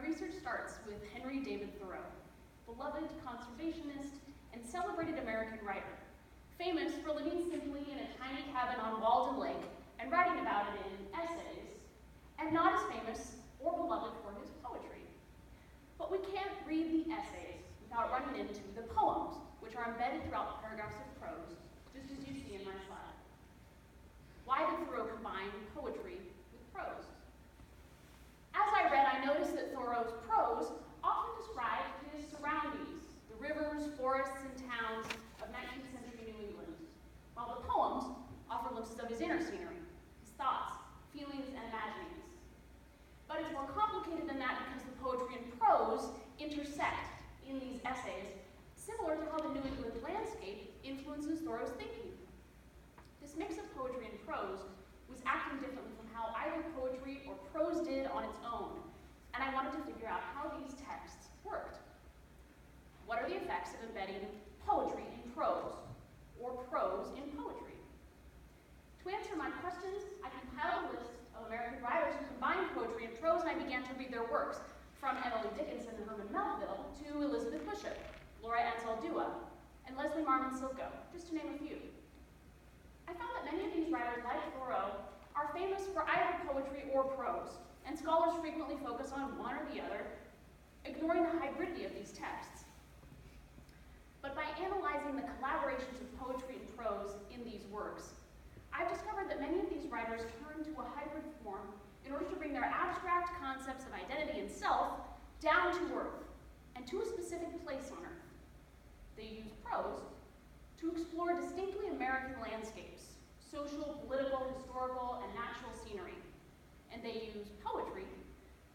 research starts with Henry David Thoreau, beloved conservationist and celebrated American writer, famous for living simply in a tiny cabin on Walden Lake and writing about it in essays, and not as famous or beloved for his poetry. But we can't read the essays without running into the poems, which are embedded throughout the paragraphs of prose, just as you see in my slide. Why did Thoreau combine poetry with prose? As I read, I noticed that Thoreau's prose often described his surroundings, the rivers, forests, and towns of 19th century New England, while the poems offer glimpses of his inner scenery, his thoughts, feelings, and imaginings. But it's more complicated than that because the poetry and prose intersect in these essays, similar to how the New England landscape influences Thoreau's thinking. This mix of poetry and prose was acting differently from how either poetry or prose did on its own, and I wanted to figure out how these texts worked. What are the effects of embedding poetry in prose, or prose in poetry? To answer my questions, I compiled a list of American writers who combined poetry and prose, and I began to read their works, from Emily Dickinson and Herman Melville to Elizabeth Bishop, Laura Ansel Dua, and Leslie Marmon Silko, just to name a few. I found that many of these writers, like Thoreau, are famous for either poetry or prose, and scholars frequently focus on one or the other, ignoring the hybridity of these texts. But by analyzing the collaborations of poetry and prose in these works, I've discovered that many of these writers turn to a hybrid form in order to bring their abstract concepts of identity and self down to earth, and to a specific place on earth. They use prose to explore distinctly American landscapes, social, political, historical, and natural scenery. And they use poetry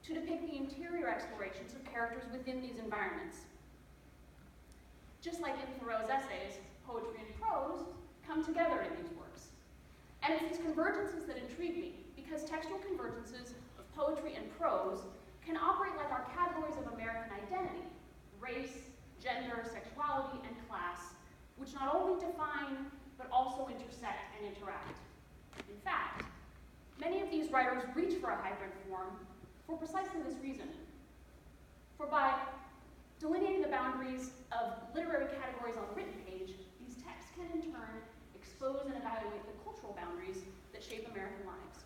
to depict the interior explorations of characters within these environments. Just like in Thoreau's essays, poetry and prose come together in these works. And it's these convergences that intrigue me, because textual convergences of poetry and prose can operate like our categories of American identity: race, gender, sexuality, and class, which not only define, but also intersect and interact. In fact, many of these writers reach for a hybrid form for precisely this reason. For by delineating the boundaries of literary categories on the written page, these texts can in turn expose and evaluate the cultural boundaries that shape American lives.